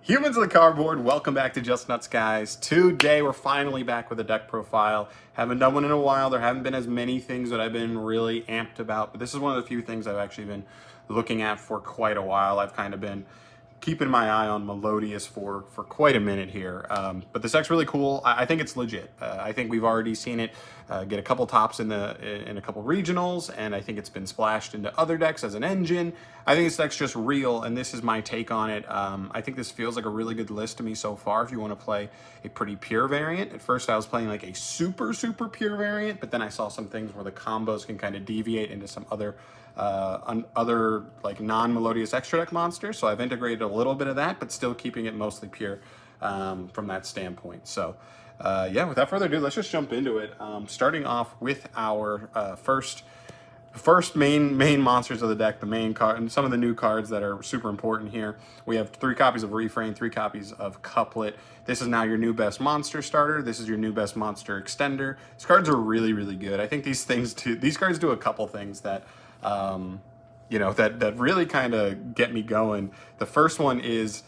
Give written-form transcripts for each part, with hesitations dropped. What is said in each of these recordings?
Humans of the cardboard, welcome back to Just Nuts, guys. Today we're finally back with a deck profile. Haven't done one in a while. There haven't been as many things that I've been really amped about, but this is one of the few things I've actually been looking at for quite a while. I've kind of been keeping my eye on Melodious for quite a minute here. But this deck's really cool. I think it's legit. I think we've already seen it get a couple tops in a couple regionals, and I think it's been splashed into other decks as an engine. I think this deck's just real, and this is my take on it. I think this feels like a really good list to me so far if you want to play a pretty pure variant. At first I was playing like a super pure variant, but then I saw some things where the combos can kind of deviate into some other like non-melodious extra deck monsters. So I've integrated a little bit of that, but still keeping it mostly pure from that standpoint. So yeah, without further ado, let's just jump into it. Starting off with our first main monsters of the deck, the main card, and some of the new cards that are super important here. We have 3 copies of Refrain, 3 copies of Couplet. This is now your new best monster starter. This is your new best monster extender. These cards are really good. I think these cards do a couple things that you know, that really kind of get me going. The first one is,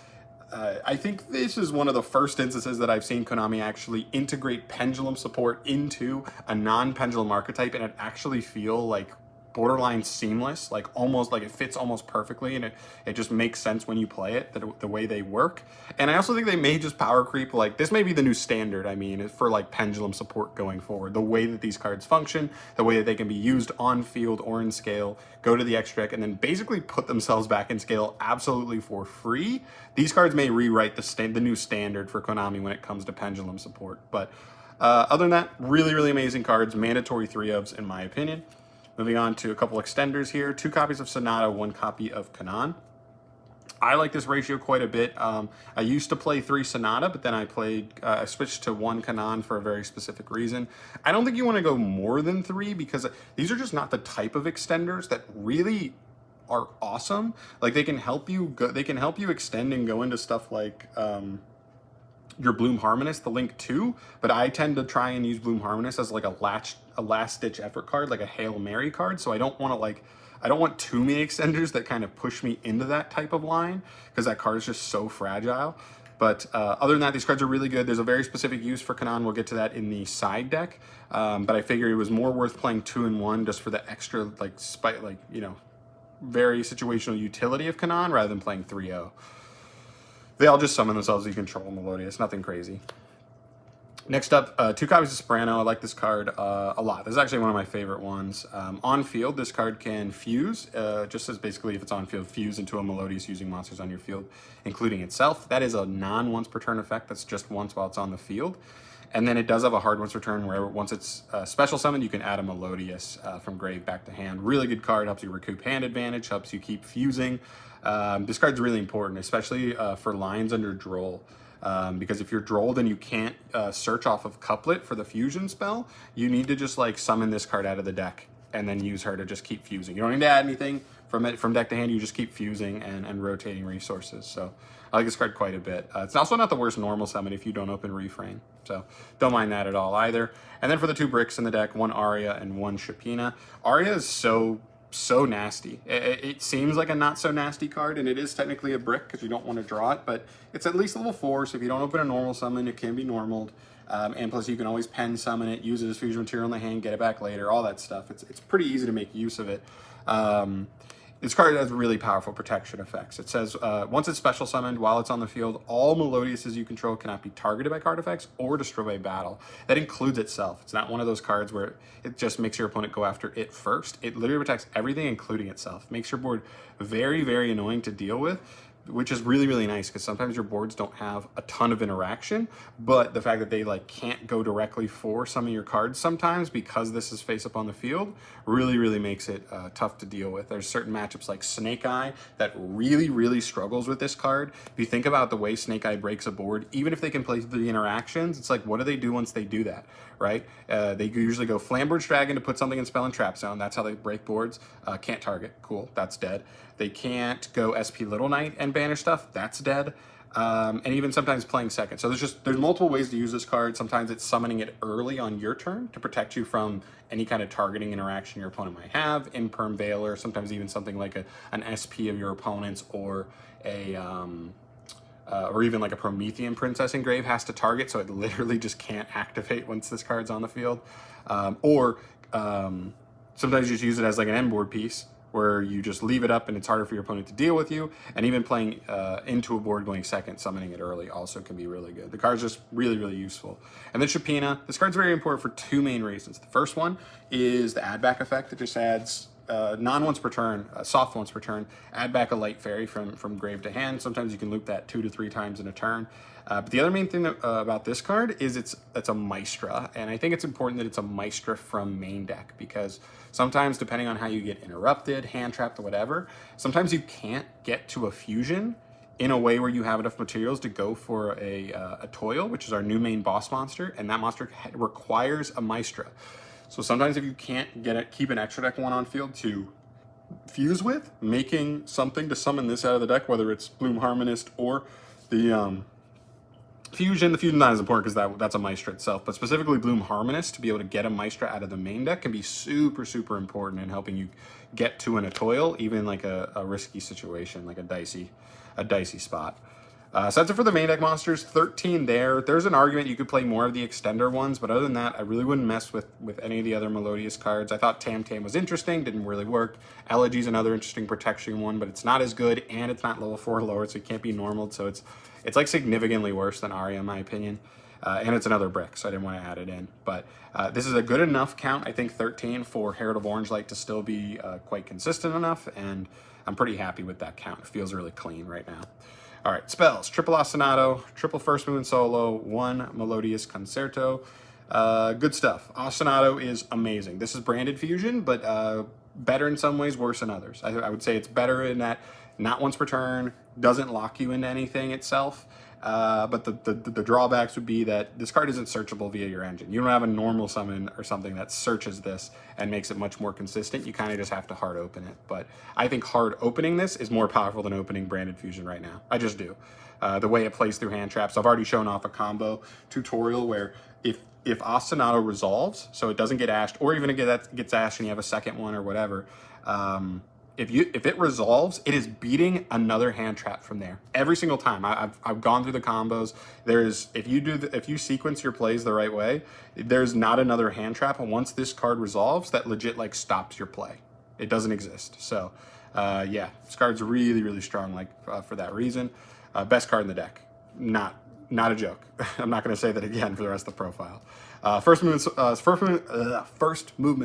I think this is one of the first instances that I've seen Konami actually integrate pendulum support into a non-pendulum archetype and it actually feel like borderline seamless, like almost like it fits almost perfectly, and it just makes sense when you play it, the way they work. And I also think they may just power creep, like this may be the new standard, I mean, for like pendulum support going forward. The way that these cards function, the way that they can be used on field or in scale, go to the extra deck, and then basically put themselves back in scale absolutely for free. These cards may rewrite the new standard for Konami when it comes to pendulum support. But other than that, really amazing cards, mandatory 3-ofs in my opinion. Moving on to a couple extenders here. 2 copies of Sonata, 1 copy of Kanan. I like this ratio quite a bit. I used to play 3 Sonata, but then I switched to 1 Kanan for a very specific reason. I don't think you want to go more than 3 because these are just not the type of extenders that really are awesome. Like they can help you extend and go into stuff like your Bloom Harmonist, the Link 2, but I tend to try and use Bloom Harmonist as like a last-ditch effort card, like a Hail Mary card, so I don't want too many extenders that kind of push me into that type of line, because that card is just so fragile. But other than that, these cards are really good. There's a very specific use for Kanan. We'll get to that in the side deck, but I figured it was more worth playing 2 and 1 just for the extra, you know, very situational utility of Kanan rather than playing 3-0. They all just summon themselves as you control Melodious, nothing crazy. Next up, 2 copies of Soprano. I like this card a lot. This is actually one of my favorite ones. On field, this card can fuse, just as basically if it's on field, fuse into a Melodious using monsters on your field, including itself. That is a non-once per turn effect. That's just once while it's on the field. And then it does have a hard once per turn where once it's special summoned, you can add a Melodious from grave back to hand. Really good card, helps you recoup hand advantage, helps you keep fusing. This card's really important, especially for lines under Droll. Because if you're drolled and you can't search off of Couplet for the fusion spell, you need to just like summon this card out of the deck and then use her to just keep fusing. You don't need to add anything from deck to hand, you just keep fusing and rotating resources. So I like this card quite a bit. It's also not the worst normal summon if you don't open Refrain, so don't mind that at all either. And then for the 2 bricks in the deck, 1 Aria and 1 Shapina. Aria is so nasty. It seems like a not so nasty card, and it is technically a brick because you don't want to draw it, but it's at least level 4, so if you don't open a normal summon, it can be normaled. And plus you can always pen summon it, use it as fusion material in the hand, get it back later, all that stuff. It's pretty easy to make use of it. This card has really powerful protection effects. It says, once it's special summoned while it's on the field, all Melodiouses you control cannot be targeted by card effects or destroyed by battle. That includes itself. It's not one of those cards where it just makes your opponent go after it first. It literally protects everything, including itself. Makes your board very annoying to deal with, which is really nice because sometimes your boards don't have a ton of interaction, but the fact that they like can't go directly for some of your cards sometimes because this is face up on the field really makes it tough to deal with. There's certain matchups like Snake Eye that really struggles with this card. If you think about the way Snake Eye breaks a board, even if they can play the interactions, it's like, what do they do once they do that, right? They usually go Flamberge Dragon to put something in spell and trap zone. That's how they break boards. Can't target, cool, that's dead. They can't go SP Little Knight and banish stuff, that's dead. And even sometimes playing second. So there's multiple ways to use this card. Sometimes it's summoning it early on your turn to protect you from any kind of targeting interaction your opponent might have, Imperm Veiler, sometimes even something like an SP of your opponent's or a or even like a Promethean Princess engrave has to target, so it literally just can't activate once this card's on the field. Sometimes you just use it as like an end board piece, where you just leave it up and it's harder for your opponent to deal with you. And even playing into a board going second, summoning it early also can be really good. The card's just really, really useful. And then Shapina, this card's very important for two main reasons. The first one is the add back effect that just adds non-once per turn, soft once per turn, add back a light fairy from grave to hand. Sometimes you can loop that 2 to 3 times in a turn. But the other main thing about this card is it's a Maestra, and I think it's important that it's a Maestra from main deck, because sometimes, depending on how you get interrupted, hand trapped, or whatever, sometimes you can't get to a fusion in a way where you have enough materials to go for a Toil, which is our new main boss monster, and that monster requires a Maestra. So sometimes if you can't keep an extra deck one on field to fuse with, making something to summon this out of the deck, whether it's Bloom Harmonist or the Fusion. The Fusion not as important because that's a Maestra itself, but specifically Bloom Harmonist, to be able to get a Maestra out of the main deck can be super, super important in helping you get to an Atoil, even like a risky situation, like a dicey spot. So that's it for the main deck monsters. 13 there. There's an argument you could play more of the extender ones, but other than that, I really wouldn't mess with any of the other Melodious cards. I thought Tam Tam was interesting, didn't really work. Elegy's another interesting protection one, but it's not as good, and it's not level 4 or lower, so it can't be normaled, so it's like significantly worse than Arya in my opinion. And it's another brick, so I didn't want to add it in. But this is a good enough count, I think 13, for Herald of Orange Light to still be quite consistent enough, and I'm pretty happy with that count. It feels really clean right now. All right, spells. Triple Ostinato, triple First Movement Solo, 1 Melodious Concerto. Good stuff. Ostinato is amazing. This is branded fusion, but better in some ways, worse in others. I would say it's better in that not once per turn, doesn't lock you into anything itself. But the drawbacks would be that this card isn't searchable via your engine. You don't have a normal summon or something that searches this and makes it much more consistent. You kind of just have to hard open it. But I think hard opening this is more powerful than opening branded fusion right now. I just do. The way it plays through hand traps. I've already shown off a combo tutorial where if Ostinato resolves, so it doesn't get ashed, or even if it gets ashed and you have a second one or whatever, if it resolves, it is beating another hand trap from there every single time. I've gone through the combos. If you sequence your plays the right way, there's not another hand trap, and once this card resolves, that legit like stops your play. It doesn't exist. So yeah, this card's really, really strong for that reason. Best card in the deck. Not a joke. I'm not going to say that again for the rest of the profile. First movement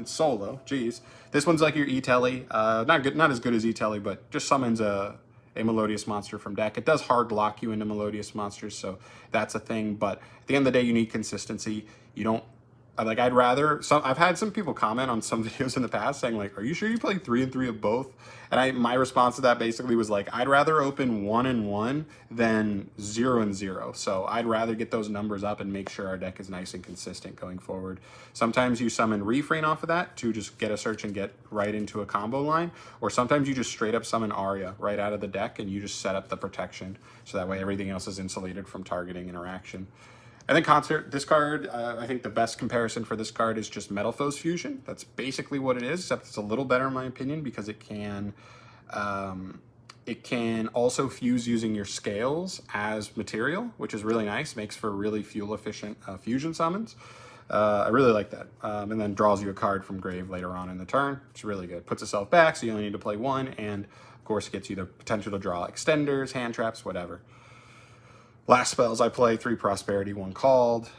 solo. Jeez, this one's like your E-Telly. Not as good as E-Telly, but just summons a Melodious monster from deck. It does hard lock you into Melodious monsters, so that's a thing. But at the end of the day, you need consistency. You don't like. I've had some people comment on some videos in the past saying like, "Are you sure you played 3 and 3 of both?" And my response to that basically was like, I'd rather open 1 and 1 than 0 and 0. So I'd rather get those numbers up and make sure our deck is nice and consistent going forward. Sometimes you summon Refrain off of that to just get a search and get right into a combo line, or sometimes you just straight up summon Arya right out of the deck and you just set up the protection so that way everything else is insulated from targeting interaction. And then Concert, this card, I think the best comparison for this card is just Metal Foes Fusion. That's basically what it is, except it's a little better in my opinion because it can also fuse using your scales as material, which is really nice, makes for really fuel efficient fusion summons. I really like that. And then draws you a card from grave later on in the turn. It's really good. Puts itself back, so you only need to play 1, and of course gets you the potential to draw extenders, hand traps, whatever. Last spells, I play 3 Prosperity, 1 Called.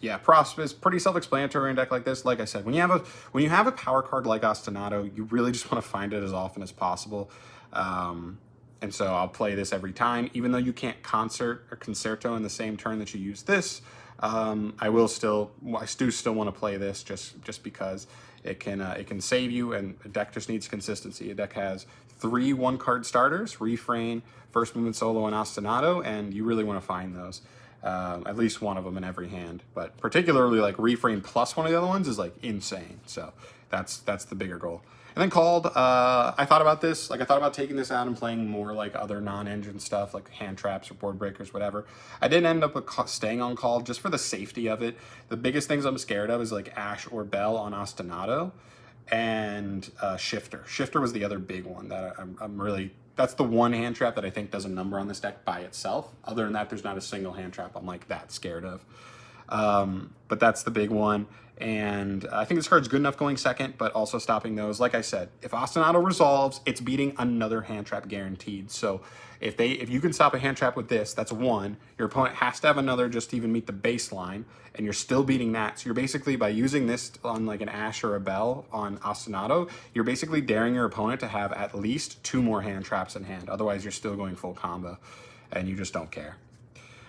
Yeah, Prosp is pretty self-explanatory in a deck like this. Like I said, when you have a power card like Ostinato, you really just want to find it as often as possible. And so I'll play this every time, even though you can't Concert or Concerto in the same turn that you use this. I do still want to play this just because it can save you, and a deck just needs consistency. A deck has 3 1-card starters: Refrain, First Movement Solo, and Ostinato, and you really want to find those. At least one of them in every hand, but particularly like Refrain plus one of the other ones is like insane. So that's the bigger goal. And then Called, I thought about this. Like I thought about taking this out and playing more like other non-engine stuff, like hand traps or board breakers, whatever. I didn't end up staying on Called just for the safety of it. The biggest things I'm scared of is like Ash or Bell on Ostinato, and Shifter. Shifter was the other big one that I'm really that's the one hand trap that I think does a number on this deck by itself. Other than that, there's not a single hand trap I'm like that scared of. But that's the big one. And I think this card's good enough going second, but also stopping those. Like I said, if Ostinato resolves, it's beating another hand trap guaranteed. So if you can stop a hand trap with this, that's one. Your opponent has to have another just to even meet the baseline, and you're still beating that. So you're basically, by using this on like an Ash or a Bell on Ostinato, you're basically daring your opponent to have at least 2 more hand traps in hand. Otherwise, you're still going full combo, and you just don't care.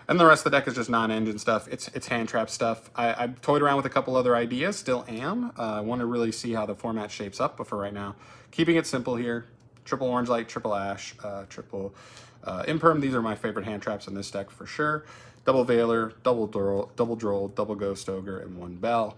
And the rest of the deck is just non-engine stuff. It's hand trap stuff. I've toyed around with a couple other ideas, still am. I want to really see how the format shapes up, but for right now, keeping it simple here. Triple Orange Light, triple Ash, triple Imperm. These are my favorite hand traps in this deck for sure. Double Veiler, double Droll, double Ghost Ogre, and 1 Bell.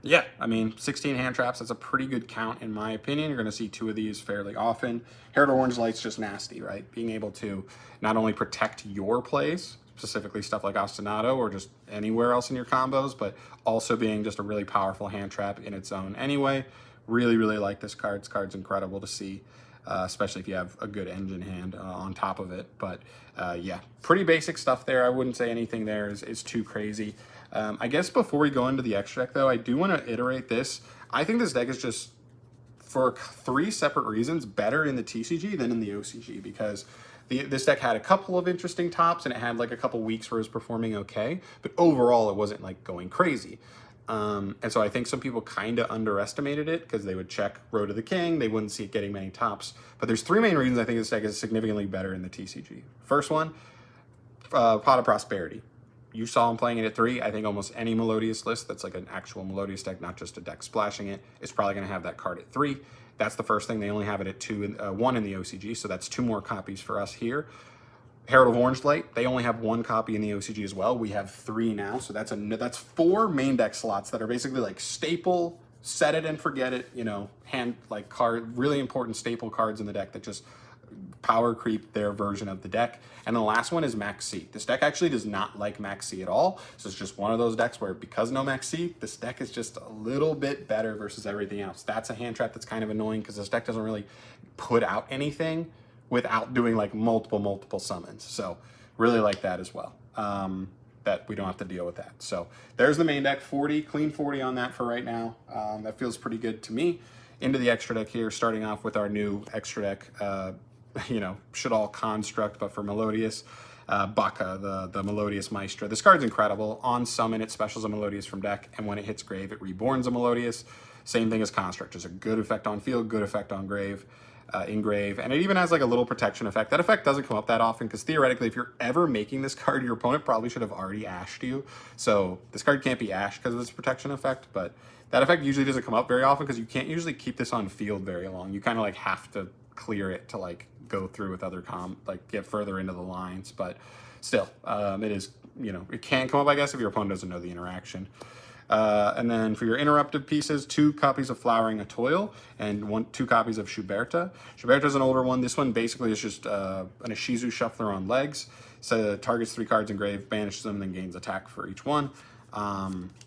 Yeah, I mean, 16 hand traps, that's a pretty good count in my opinion. You're going to see 2 of these fairly often. Herald Orange Light's just nasty, right? Being able to not only protect your plays, specifically stuff like Ostinato or just anywhere else in your combos, but also being just a really powerful hand trap in its own anyway. Really, really like this card. This card's incredible to see, especially if you have a good engine hand on top of it. But yeah, pretty basic stuff there. I wouldn't say anything there is too crazy. I guess before we go into the extra deck, though, I do want to iterate this. I think this deck is just, for 3 separate reasons, better in the TCG than in the OCG, because this deck had a couple of interesting tops, and it had like a couple weeks where it was performing okay, but overall it wasn't like going crazy. And so I think some people kind of underestimated it because they would check Road to the King, they wouldn't see it getting many tops. But there's 3 main reasons I think this deck is significantly better in the TCG. First one, Pot of Prosperity. You saw him playing it at 3. I think almost any Melodious list that's like an actual Melodious deck, not just a deck splashing it, is probably going to have that card at 3. That's the first thing. They only have it at 1 in the OCG, so that's 2 more copies for us here. Herald of Orange Light, they only have 1 copy in the OCG as well. We have 3 now, so that's 4 main deck slots that are basically like staple, set it and forget it, you know, really important staple cards in the deck that just power creep their version of the deck. And the last one is Max C. This deck actually does not like Max C at all, so it's just one of those decks where, because no Max C, this deck is just a little bit better versus everything else. That's a hand trap that's kind of annoying because this deck doesn't really put out anything without doing like multiple summons. So really like that as well, that we don't have to deal with that. So there's the main deck, 40, clean 40 on that for right now. That feels pretty good to me. Into the extra deck here, starting off with our new extra deck, you know, should all construct, but for Melodious, Baka, the Melodious Maestra. This card's incredible. On summon, it specials a Melodious from deck, and when it hits grave, it reborns a Melodious. Same thing as Construct. There's a good effect on field, good effect on grave. In grave, and it even has like a little protection effect. That effect doesn't come up that often because theoretically, if you're ever making this card, your opponent probably should have already ashed you. So this card can't be ashed because of its protection effect, but that effect usually doesn't come up very often because you can't usually keep this on field very long. You kind of like have to clear it to like go through with other get further into the lines, but still, it is, you know, it can come up, I guess, if your opponent doesn't know the interaction. And then for your interruptive pieces, 2 copies of Flowering a Toil and 2 copies of Schuberta. Schuberta's an older one. This one basically is just an Ishizu Shuffler on legs. So it targets 3 cards in grave, banishes them, and then gains attack for each one.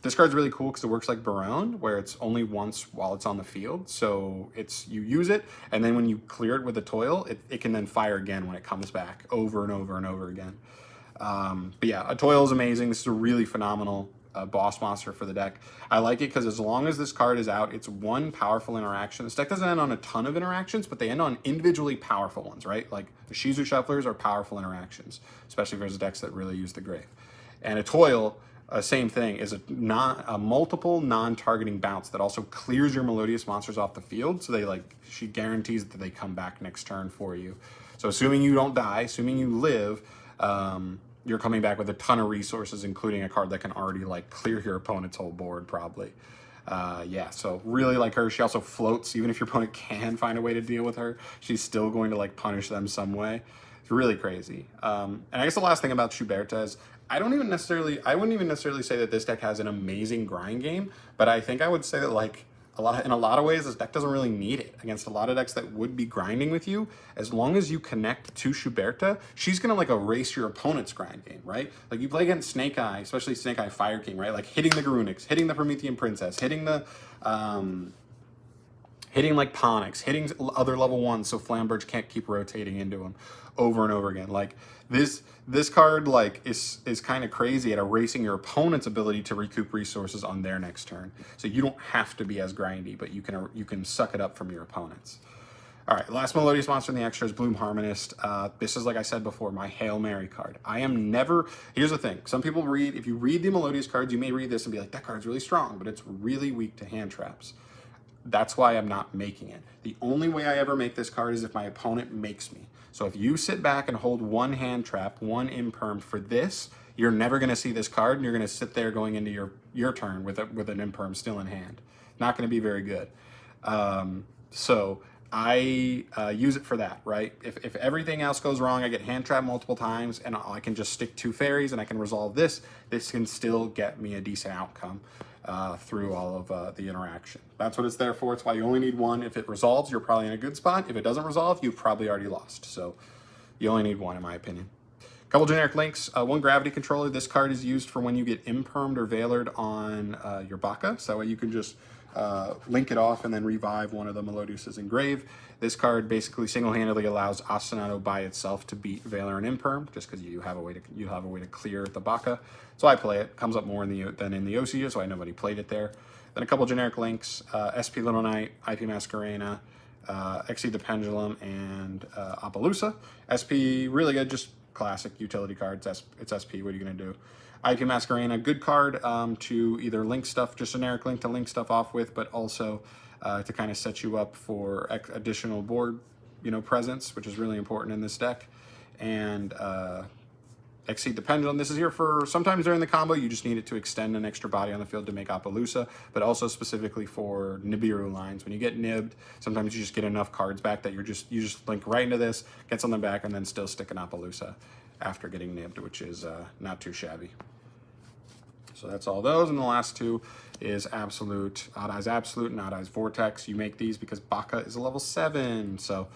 This card's really cool because it works like Barone, where it's only once while it's on the field. So you use it, and then when you clear it with a Toil, it can then fire again when it comes back over and over and over again. But yeah, a Toil is amazing. This is a really phenomenal boss monster for the deck. I like it because as long as this card is out, it's 1 powerful interaction. This deck doesn't end on a ton of interactions, but they end on individually powerful ones, right? Like the Shizu Shufflers are powerful interactions, especially if there's decks that really use the grave. And a Toil, same thing, is a multiple non-targeting bounce that also clears your Melodious monsters off the field, so she guarantees that they come back next turn for you. So assuming you don't die, assuming you live, you're coming back with a ton of resources, including a card that can already like clear your opponent's whole board probably. Yeah, so really like her. She also floats. Even if your opponent can find a way to deal with her, she's still going to like punish them some way. It's really crazy. And I guess the last thing about Schuberta is I wouldn't even necessarily say that this deck has an amazing grind game, but I think I would say that like in a lot of ways, this deck doesn't really need it against a lot of decks that would be grinding with you. As long as you connect to Schuberta, she's gonna like erase your opponent's grind game, right? Like you play against Snake Eye, especially Snake Eye Fire King, right? Like hitting the Garunix, hitting the Promethean Princess, hitting the hitting like Ponix, hitting other level ones so Flamberge can't keep rotating into them over and over again. Like this card like is kind of crazy at erasing your opponent's ability to recoup resources on their next turn. So you don't have to be as grindy, but you can suck it up from your opponents. All right, last Melodious monster in the extra is Bloom Harmonist. This is, like I said before, my Hail Mary card. I am never... Here's the thing. Some people read... If you read the Melodious cards, you may read this and be like, that card's really strong, but it's really weak to hand traps. That's why I'm not making it. The only way I ever make this card is if my opponent makes me. So if you sit back and hold one hand trap, one imperm for this, you're never going to see this card, and you're going to sit there going into your turn with an imperm still in hand. Not going to be very good. So I use it for that, right? If everything else goes wrong, I get hand trapped multiple times, and I can just stick 2 fairies, and I can resolve this. This can still get me a decent outcome through all of the interaction. That's what it's there for. It's why you only need one. If it resolves, you're probably in a good spot. If it doesn't resolve, you've probably already lost. So you only need one, in my opinion. Couple generic links. One Gravity Controller. This card is used for when you get impermed or veilered on your Baka. So that way you can just link it off and then revive one of the Melodiouses in grave. This card basically single-handedly allows Ostinato by itself to beat Veiler and Imperm, just because you have a way to clear the Baka. So I play it. Comes up more than in the OCU, so I know nobody played it there. Then a couple generic links: SP Little Knight, IP Masquerena, Exceed the Pendulum, and Appaloosa. SP really good, just classic utility cards. It's SP. What are you gonna do? IP Masquerena, good card to either link stuff, just generic link to link stuff off with, but also to kind of set you up for additional board, presence, which is really important in this deck. And Exceed the Pendulum. This is here for sometimes during the combo, you just need it to extend an extra body on the field to make Appaloosa, but also specifically for Nibiru lines. When you get nibbed, sometimes you just get enough cards back that you just link right into this, get something back, and then still stick an Appaloosa after getting nibbed, which is not too shabby. So that's all those, and the last two is Absolute, Odd Eyes Absolute, and Odd Eyes Vortex. You make these because Baka is a level 7, so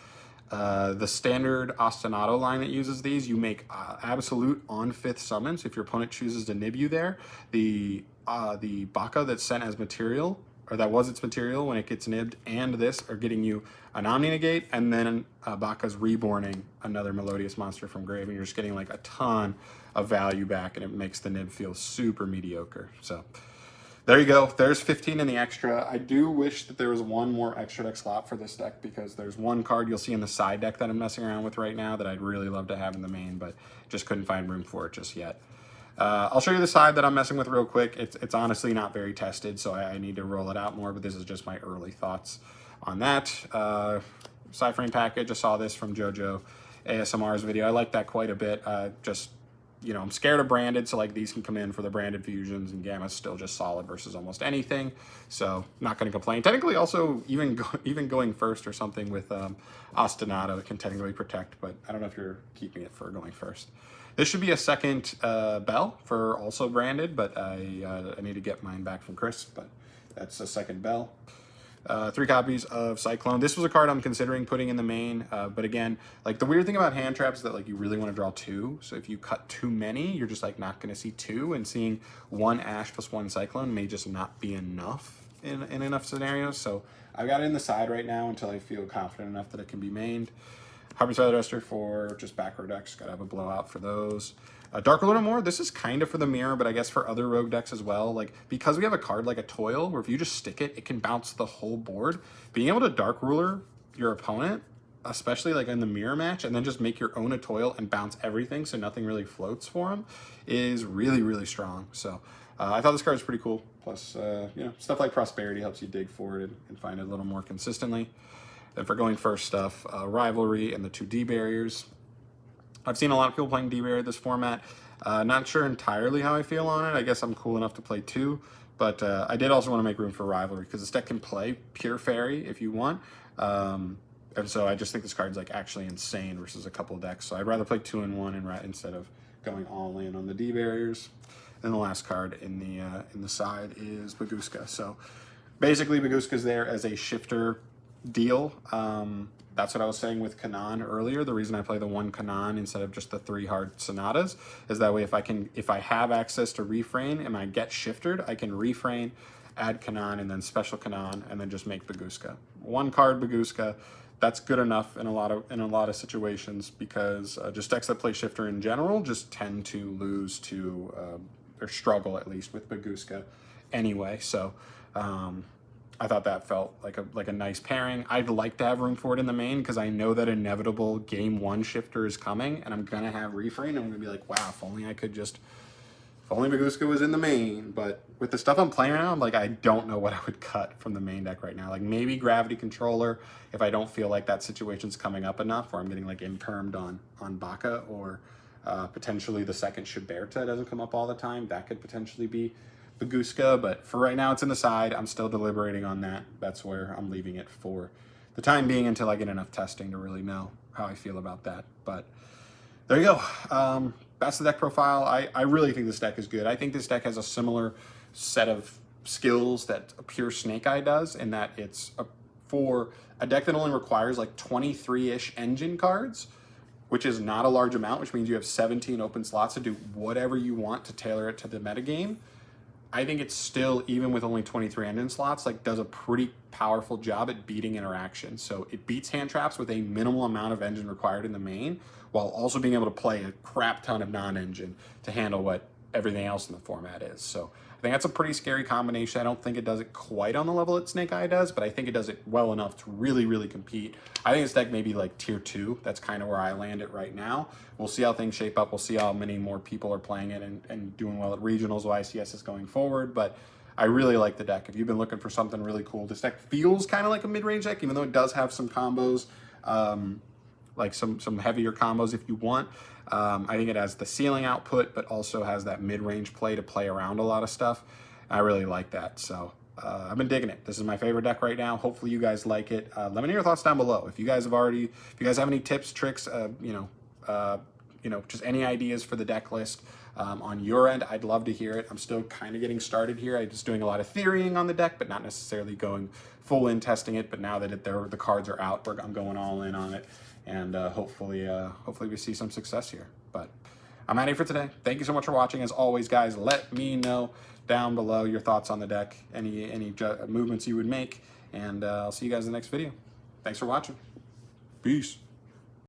the standard Ostinato line that uses these, you make Absolute on 5th summon, so if your opponent chooses to nib you there, the Baka that's sent as material, or that was its material when it gets nibbed, and this are getting you an Omni Negate, and then Baka's reborning another Melodious monster from grave, and you're just getting like a ton of value back, and it makes the nib feel super mediocre. So there you go. There's 15 in the extra. I do wish that there was one more extra deck slot for this deck, because there's one card you'll see in the side deck that I'm messing around with right now that I'd really love to have in the main, but just couldn't find room for it just yet. I'll show you the side that I'm messing with real quick. It's honestly not very tested, so I need to roll it out more, but this is just my early thoughts on that. Side frame package, I saw this from JoJo ASMR's video. I like that quite a bit. I'm scared of branded, so like these can come in for the branded fusions, and Gamma's still just solid versus almost anything, so not going to complain. Technically, also even going first or something with Ostinato can technically protect, but I don't know if you're keeping it for going first. This should be a second bell for also branded, but I need to get mine back from Chris, but that's a second bell. 3 copies of Cyclone. This was a card I'm considering putting in the main, but again, like the weird thing about hand traps is that like you really want to draw 2. So if you cut too many, you're just like not going to see 2, and seeing 1 Ash plus 1 Cyclone may just not be enough in enough scenarios. So I've got it in the side right now until I feel confident enough that it can be mained. Harpy's Feather Duster for just back row decks. Gotta have a blowout for those. Dark Ruler more. This is kind of for the mirror, but I guess for other rogue decks as well. Like, because we have a card like a Toil, where if you just stick it, it can bounce the whole board. Being able to Dark Ruler your opponent, especially like in the mirror match, and then just make your own a Toil and bounce everything so nothing really floats for him, is really, really strong. So I thought this card was pretty cool. Plus, stuff like Prosperity helps you dig for it and find it a little more consistently. Then for going first stuff, Rivalry and the 2 D barriers. I've seen a lot of people playing D-Barrier this format. Not sure entirely how I feel on it. I guess I'm cool enough to play 2, but I did also want to make room for Rivalry, because this deck can play Pure Fairy if you want. And so I just think this card's like actually insane versus a couple decks. So I'd rather play 2 in 1 instead of going all in on the D-Barriers. And the last card in the side is Baguska. So basically Baguska's there as a shifter deal. That's what I was saying with Kanan earlier. The reason I play the 1 Kanan instead of just the 3 hard Sonatas is that way if I have access to refrain and I get shifted, I can refrain add Kanan, and then special Kanan, and then just make Baguska. One card Baguska, that's good enough in a lot of situations, because just decks that play Shifter in general just tend to lose to or struggle at least with Baguska anyway. So I thought that felt like a nice pairing. I'd like to have room for it in the main, because I know that inevitable game 1 Shifter is coming, and I'm gonna have Refrain, and I'm gonna be like, wow, if only Baguska was in the main. But with the stuff I'm playing now, I'm like, I don't know what I would cut from the main deck right now. Like maybe Gravity Controller, if I don't feel like that situation's coming up enough, where I'm getting like impermed on Baka, or potentially the second Shiberta doesn't come up all the time. That could potentially be Baguska, but for right now it's in the side. I'm still deliberating on that. That's where I'm leaving it for the time being, until I get enough testing to really know how I feel about that. But there you go. That's the deck profile. I really think this deck is good. I think this deck has a similar set of skills that a pure Snake Eye does, in that it's for a deck that only requires like 23-ish engine cards, which is not a large amount, which means you have 17 open slots to do whatever you want to tailor it to the metagame. I think it's still, even with only 23 engine slots, like does a pretty powerful job at beating interaction. So it beats hand traps with a minimal amount of engine required in the main, while also being able to play a crap ton of non-engine to handle what everything else in the format is. So I think that's a pretty scary combination. I don't think it does it quite on the level that Snake Eye does, but I think it does it well enough to really, really compete. I think this deck may be like tier 2. That's kind of where I land it right now. We'll see how things shape up. We'll see how many more people are playing it and doing well at regionals, YCS is going forward. But I really like the deck. If you've been looking for something really cool, this deck feels kind of like a mid-range deck, even though it does have some combos, like some heavier combos if you want. I think it has the ceiling output, but also has that mid-range play to play around a lot of stuff. I really like that. So I've been digging it. This is my favorite deck right now. Hopefully you guys like it. Let me know your thoughts down below. If you guys have any tips, tricks, just any ideas for the deck list on your end, I'd love to hear it. I'm still kind of getting started here. I'm just doing a lot of theorying on the deck, but not necessarily going full in testing it. But now that the cards are out, I'm going all in on it, and hopefully we see some success here. But I'm out of here for today. Thank you so much for watching. As always, guys, let me know down below your thoughts on the deck, any movements you would make, and I'll see you guys in the next video. Thanks for watching. Peace.